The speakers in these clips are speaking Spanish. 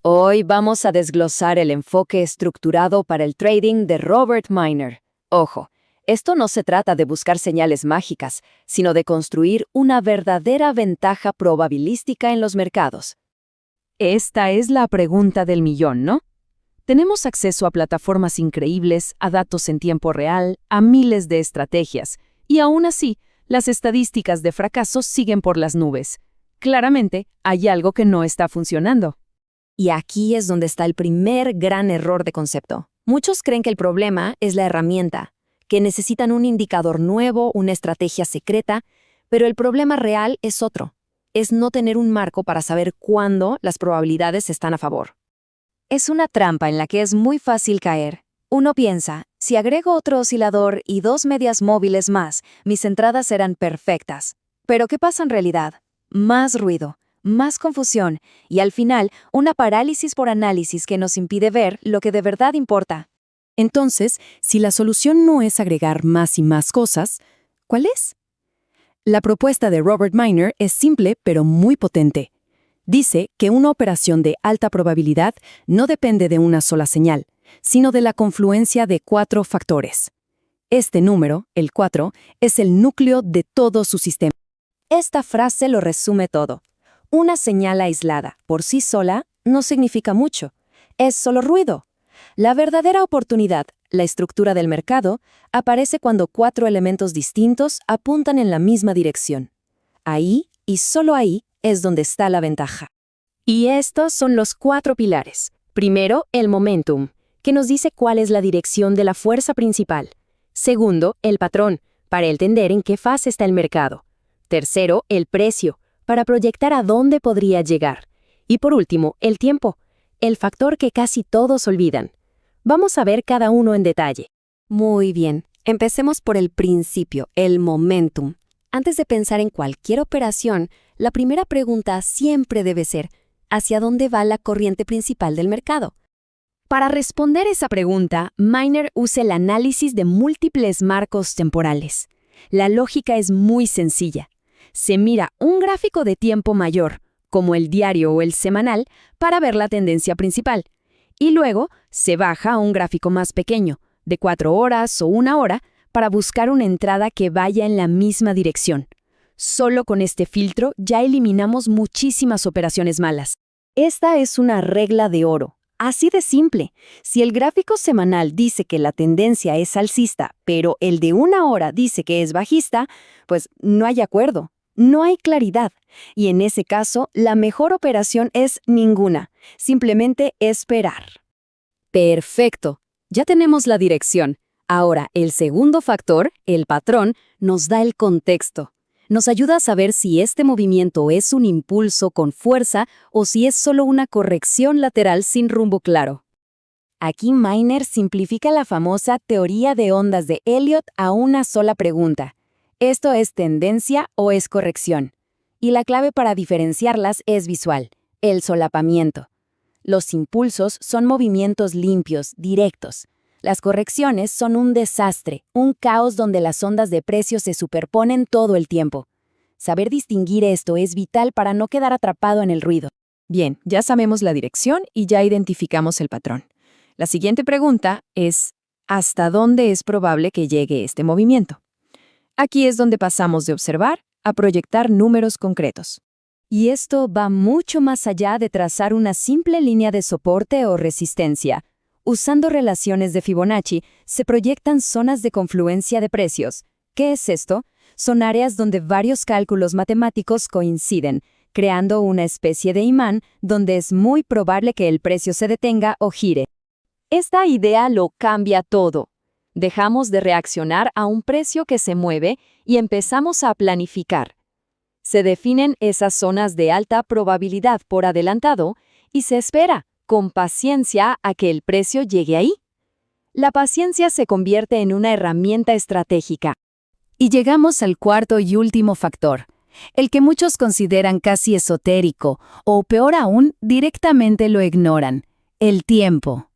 Hoy vamos a desglosar el enfoque estructurado para el trading de Robert Miner. Ojo, esto no se trata de buscar señales mágicas, sino de construir una verdadera ventaja probabilística en los mercados. Esta es la pregunta del millón, ¿no? Tenemos acceso a plataformas increíbles, a datos en tiempo real, a miles de estrategias, y aún así, las estadísticas de fracaso siguen por las nubes. Claramente, hay algo que no está funcionando. Y aquí es donde está el primer gran error de concepto. Muchos creen que el problema es la herramienta, que necesitan un indicador nuevo, una estrategia secreta, pero el problema real es otro. Es no tener un marco para saber cuándo las probabilidades están a favor. Es una trampa en la que es muy fácil caer. Uno piensa, si agrego otro oscilador y 2 medias móviles más, mis entradas serán perfectas. Pero ¿qué pasa en realidad? Más ruido, más confusión y al final una parálisis por análisis que nos impide ver lo que de verdad importa. Entonces, si la solución no es agregar más y más cosas, ¿cuál es? La propuesta de Robert Miner es simple pero muy potente. Dice que una operación de alta probabilidad no depende de una sola señal, sino de la confluencia de 4 factores. Este número, el 4, es el núcleo de todo su sistema. Esta frase lo resume todo. Una señal aislada, por sí sola, no significa mucho. Es solo ruido. La verdadera oportunidad, la estructura del mercado, aparece cuando 4 elementos distintos apuntan en la misma dirección. Ahí, y solo ahí, es donde está la ventaja. Y estos son los 4 pilares. Primero, el momentum, que nos dice cuál es la dirección de la fuerza principal. Segundo, el patrón, para entender en qué fase está el mercado. Tercero, el precio, para proyectar a dónde podría llegar. Y por último, el tiempo, el factor que casi todos olvidan. Vamos a ver cada uno en detalle. Muy bien, empecemos por el principio, el momentum. Antes de pensar en cualquier operación, la primera pregunta siempre debe ser, ¿hacia dónde va la corriente principal del mercado? Para responder esa pregunta, Miner usa el análisis de múltiples marcos temporales. La lógica es muy sencilla. Se mira un gráfico de tiempo mayor, como el diario o el semanal, para ver la tendencia principal. Y luego se baja a un gráfico más pequeño, de 4 horas o 1 hora, para buscar una entrada que vaya en la misma dirección. Solo con este filtro ya eliminamos muchísimas operaciones malas. Esta es una regla de oro. Así de simple. Si el gráfico semanal dice que la tendencia es alcista, pero el de 1 hora dice que es bajista, pues no hay acuerdo. No hay claridad, y en ese caso, la mejor operación es ninguna, simplemente esperar. Perfecto, ya tenemos la dirección. Ahora, el segundo factor, el patrón, nos da el contexto. Nos ayuda a saber si este movimiento es un impulso con fuerza o si es solo una corrección lateral sin rumbo claro. Aquí Miner simplifica la famosa teoría de ondas de Elliott a una sola pregunta. ¿Esto es tendencia o es corrección? Y la clave para diferenciarlas es visual, el solapamiento. Los impulsos son movimientos limpios, directos. Las correcciones son un desastre, un caos donde las ondas de precios se superponen todo el tiempo. Saber distinguir esto es vital para no quedar atrapado en el ruido. Bien, ya sabemos la dirección y ya identificamos el patrón. La siguiente pregunta es, ¿hasta dónde es probable que llegue este movimiento? Aquí es donde pasamos de observar a proyectar números concretos. Y esto va mucho más allá de trazar una simple línea de soporte o resistencia. Usando relaciones de Fibonacci, se proyectan zonas de confluencia de precios. ¿Qué es esto? Son áreas donde varios cálculos matemáticos coinciden, creando una especie de imán donde es muy probable que el precio se detenga o gire. Esta idea lo cambia todo. Dejamos de reaccionar a un precio que se mueve y empezamos a planificar. Se definen esas zonas de alta probabilidad por adelantado y se espera, con paciencia, a que el precio llegue ahí. La paciencia se convierte en una herramienta estratégica. Y llegamos al cuarto y último factor, el que muchos consideran casi esotérico, o peor aún, directamente lo ignoran, el tiempo.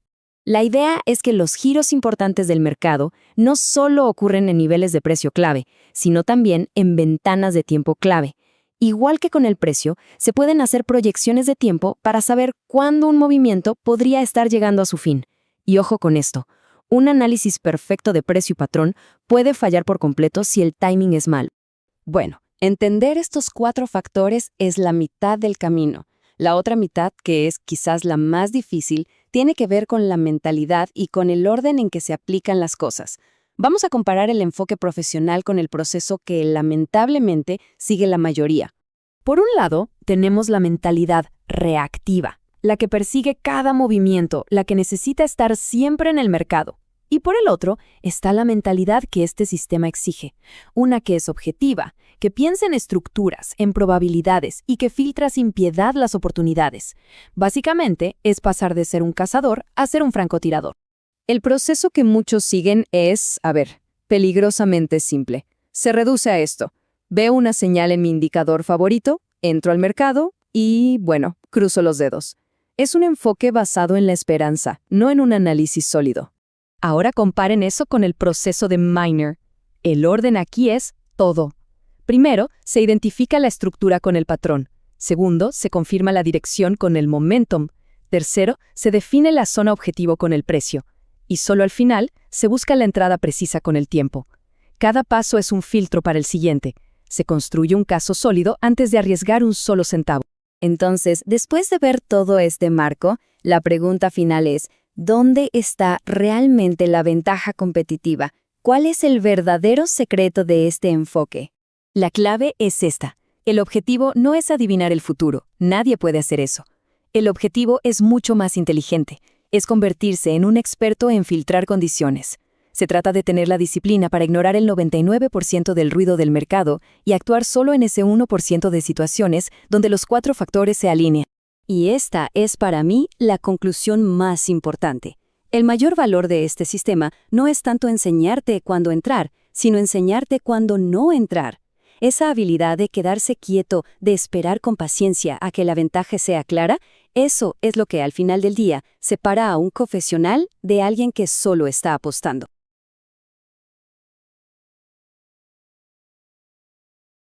La idea es que los giros importantes del mercado no solo ocurren en niveles de precio clave, sino también en ventanas de tiempo clave. Igual que con el precio, se pueden hacer proyecciones de tiempo para saber cuándo un movimiento podría estar llegando a su fin. Y ojo con esto, un análisis perfecto de precio y patrón puede fallar por completo si el timing es mal. Bueno, entender estos 4 factores es la mitad del camino. La otra mitad, que es quizás la más difícil, tiene que ver con la mentalidad y con el orden en que se aplican las cosas. Vamos a comparar el enfoque profesional con el proceso que lamentablemente sigue la mayoría. Por un lado, tenemos la mentalidad reactiva, la que persigue cada movimiento, la que necesita estar siempre en el mercado. Y por el otro, está la mentalidad que este sistema exige, una que es objetiva, que piensa en estructuras, en probabilidades y que filtra sin piedad las oportunidades. Básicamente, es pasar de ser un cazador a ser un francotirador. El proceso que muchos siguen es, peligrosamente simple. Se reduce a esto. Veo una señal en mi indicador favorito, entro al mercado y, cruzo los dedos. Es un enfoque basado en la esperanza, no en un análisis sólido. Ahora comparen eso con el proceso de Miner. El orden aquí es todo. Primero, se identifica la estructura con el patrón. Segundo, se confirma la dirección con el momentum. Tercero, se define la zona objetivo con el precio. Y solo al final, se busca la entrada precisa con el tiempo. Cada paso es un filtro para el siguiente. Se construye un caso sólido antes de arriesgar un solo centavo. Entonces, después de ver todo este marco, la pregunta final es, ¿dónde está realmente la ventaja competitiva? ¿Cuál es el verdadero secreto de este enfoque? La clave es esta. El objetivo no es adivinar el futuro. Nadie puede hacer eso. El objetivo es mucho más inteligente. Es convertirse en un experto en filtrar condiciones. Se trata de tener la disciplina para ignorar el 99% del ruido del mercado y actuar solo en ese 1% de situaciones donde los 4 factores se alinean. Y esta es para mí la conclusión más importante. El mayor valor de este sistema no es tanto enseñarte cuándo entrar, sino enseñarte cuándo no entrar. Esa habilidad de quedarse quieto, de esperar con paciencia a que la ventaja sea clara, eso es lo que al final del día separa a un profesional de alguien que solo está apostando.